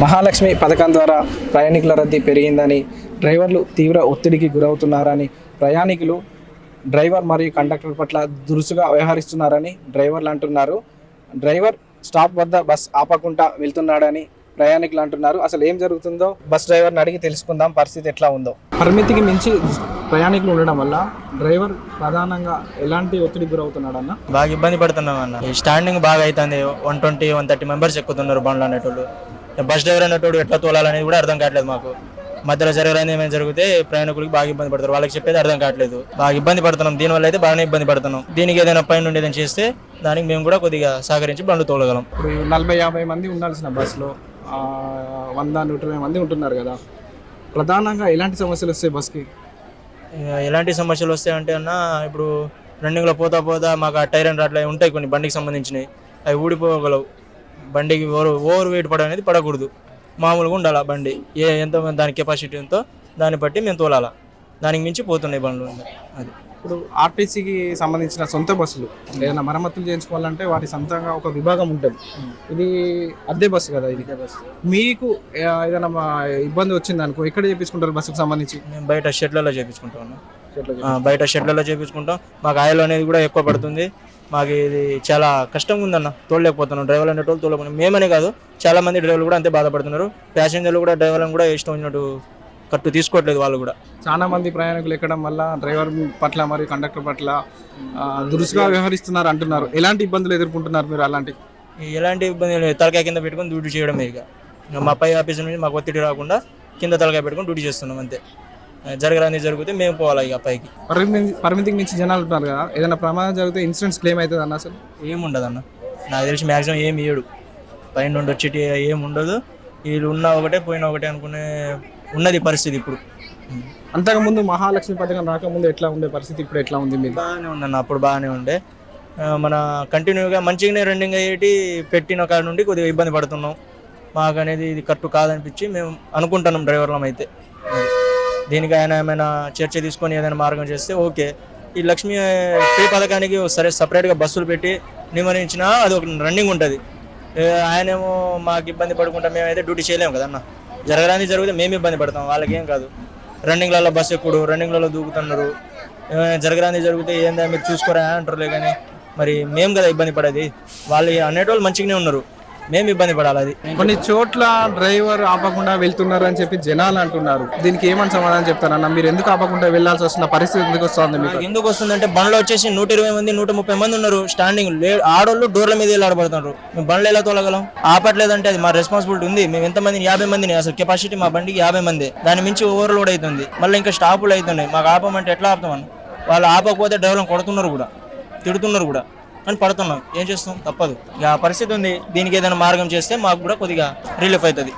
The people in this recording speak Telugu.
మహాలక్ష్మి పథకం ద్వారా ప్రయాణికుల రద్దీ పెరిగిందని, డ్రైవర్లు తీవ్ర ఒత్తిడికి గురవుతున్నారని, ప్రయాణికులు డ్రైవర్ మరియు కండక్టర్ పట్ల దురుసుగా వ్యవహరిస్తున్నారని డ్రైవర్లు అంటున్నారు. డ్రైవర్ స్టాప్ వద్ద బస్ ఆపకుండా వెళ్తున్నాడని ప్రయాణికులు అంటున్నారు. అసలు ఏం జరుగుతుందో బస్ డ్రైవర్ని అడిగి తెలుసుకుందాం, పరిస్థితి ఎట్లా ఉందో. పరిమితికి మించి ప్రయాణికులు ఉండడం వల్ల డ్రైవర్ ప్రధానంగా ఎలాంటి ఒత్తిడికి గురవుతున్నాడు అన్న? బాగా ఇబ్బంది పడుతున్నాం అన్న. ఈ స్టాండింగ్ బాగా అవుతుంది. 120-130 మెంబర్స్ ఎక్కుతున్నారు బండ్లు అనేటోళ్ళు. బస్ డ్రైవర్ అనేటోడు ఎట్లా తోలాలనేది కూడా అర్థం కావట్లేదు మాకు. మధ్యలో జరగరాని ఏమైనా జరిగితే ప్రయాణికులకు బాగా ఇబ్బంది పడతారు. వాళ్ళకి చెప్పేది అర్థం కావట్లేదు. బాగా ఇబ్బంది పడుతున్నాం. దీనివల్ల అయితే బాగానే ఇబ్బంది పడుతున్నాం. దీనికి ఏదైనా పైన నుండి ఏదైనా చేస్తే దానికి మేము కూడా కొద్దిగా సహకరించి బండ్లు తోలగలం. ఇప్పుడు 40-50 మంది ఉండాల్సిన బస్సులో 100-120 మంది ఉంటున్నారు కదా. ప్రధానంగా ఎలాంటి సమస్యలు వస్తాయి బస్కి? ఎలాంటి సమస్యలు వస్తాయంటే అన్న, ఇప్పుడు రన్నింగ్లో పోతా మాకు ఆ టైర్ అండ్ అట్లా ఉంటాయి కొన్ని బండికి సంబంధించినవి. అవి ఊడిపోగలవు. బండికి ఓవర్ వెయిట్ పడనేది పడకూడదు. మామూలుగా ఉండాలి బండి. ఎంత దాని కెపాసిటీ ఎంతో దాన్ని బట్టి మేము తోలాలా. దానికి మించి పోతున్నాయి బండ్లు. అది ఇప్పుడు ఆర్టీసీకి సంబంధించిన సొంత బస్సులు ఏదైనా మరమ్మతులు చేయించుకోవాలంటే వాటి సొంతంగా ఒక విభాగం ఉంటుంది. ఇది అద్దె బస్సు కదా. ఇది మీకు ఏదైనా ఇబ్బంది వచ్చింది అనుకో, ఎక్కడ చేయించుకుంటారు బస్సుకు సంబంధించి? మేము బయట షెడ్లలో చేయించుకుంటాం. బయట షెడ్లలో చేయించుకుంటాం. మాకు ఆయిల్ అనేది కూడా ఎక్కువ పడుతుంది. మాకు ఇది చాలా కష్టంగా ఉందన్న. తోలలేకపోతున్నాం. డ్రైవర్లు అనేటోళ్ళు తోలకపోతున్నాం. మేమనే కాదు, చాలా మంది డ్రైవర్లు కూడా అంతే బాధపడుతున్నారు. ప్యాసింజర్లు కూడా డ్రైవర్లను కూడా ఇష్టం వచ్చినట్టు కట్టు తీసుకోవట్లేదు. వాళ్ళు కూడా చాలా మంది ప్రయాణికులు ఎక్కడం వల్ల డ్రైవర్ పట్ల మరియు కండక్టర్ పట్ల దురుసుగా వ్యవహరిస్తున్నారు అంటున్నారు. ఎలాంటి ఇబ్బందులు ఎదుర్కొంటున్నారు మీరు? ఎలాంటి ఇబ్బంది తలకాయ కింద పెట్టుకొని డ్యూటీ చేయడమే. ఇక మా పై ఆఫీస్ నుంచి మాకు ఒత్తిడి రాకుండా కింద తలకాయ పెట్టుకొని డ్యూటీ చేస్తున్నాం అంతే. జరగరాని జరిగితే మేము పోవాలి ఇక పైకి. పరిమితికి మించి జనాలు ఉంటున్నారు కదా. ఏదైనా ప్రమాదం జరిగితే ఇన్సూరెన్స్ క్లెయిమ్ అవుతుంది అన్న? అసలు ఏముండదు అన్న. నాకు తెలిసి మ్యాక్సిమం ఏమి ఇయ్యడు. పైన నుండి వచ్చేటి ఏముండదు. వీళ్ళు ఉన్నా ఒకటే పోయినా ఒకటే అనుకునే ఉన్నది పరిస్థితి ఇప్పుడు. అంతకుముందు మహాలక్ష్మి పథకం రాకముందు ఎట్లా ఉండే పరిస్థితి, ఇప్పుడు ఎట్లా ఉంది? మీరు బాగానే ఉందన్న. అప్పుడు బాగానే ఉండే. మన కంటిన్యూగా మంచిగానే రన్నింగ్ అయ్యేటి పెట్టిన కాడ నుండి కొద్దిగా ఇబ్బంది పడుతున్నాం. మాకు అనేది ఇది కరెక్ట్ కాదనిపించి మేము అనుకుంటున్నాం డ్రైవర్లం అయితే. దీనికి ఆయన ఏమైనా చర్చ తీసుకొని ఏదైనా మార్గం చేస్తే ఓకే. ఈ లక్ష్మీ ఫ్రీ పథకానికి సరే సపరేట్గా బస్సులు పెట్టి నియమించినా అది ఒక రన్నింగ్ ఉంటుంది. ఆయనేమో మాకు ఇబ్బంది పడుకుంటా మేమైతే డ్యూటీ చేయలేము కదన్న. జరగరాని జరిగితే మేము ఇబ్బంది పడతాం. వాళ్ళకి ఏం కాదు. రన్నింగ్లలో బస్సు ఎక్కుడు, రన్నింగ్లలో దూకుతున్నారు. జరగరాని జరిగితే ఏందా మీరు చూసుకోరా అంటారులే. కానీ మరి మేము కదా ఇబ్బంది పడేది. వాళ్ళు అనేటోళ్ళు మంచిగానే ఉన్నారు, మేము ఇబ్బంది పడాలి. అది కొన్ని చోట్ల డ్రైవర్ ఆపకుండా వెళ్తున్నారు అని చెప్పి జనాలు అంటున్నారు. దీనికి ఏమని సమాధానం చెప్తారన్న? మీరు ఎందుకు ఆపకుండా వెళ్లాల్సి వస్తున్న పరిస్థితి ఎందుకు వస్తుంది మీకు? ఎందుకు వస్తుందంటే బండ్లో వచ్చేసి 120 మంది 130 మంది ఉన్నారు. స్టాండింగ్ ఆడోళ్ళు డోర్ల మీద ఆడబడుతున్నారు. మేము బండ్లు ఎలా తోలగలం? ఆపట్లేదంటే అది మా రెస్పాన్సిబిలిటీ ఉంది. మేము ఎంతమందిని 50 మందిని అసలు కెపాసిటీ మా బండికి 50 మంది. దాని మించి ఓవర్లోడ్ అవుతుంది. మళ్ళీ ఇంకా స్టాపులు అవుతున్నాయి. మాకు ఆపమంటే ఎట్లా ఆపుతామని? వాళ్ళు ఆపకపోతే డ్రైవర్లను కొడుతున్నారు కూడా, తిడుతున్నారు కూడా. అని పడుతున్నాం. ఏం చేస్తాం? తప్పదు. ఇక పరిస్థితి ఉంది. దీనికి ఏదైనా మార్గం చేస్తే మాకు కూడా కొద్దిగా రిలీఫ్ అవుతుంది.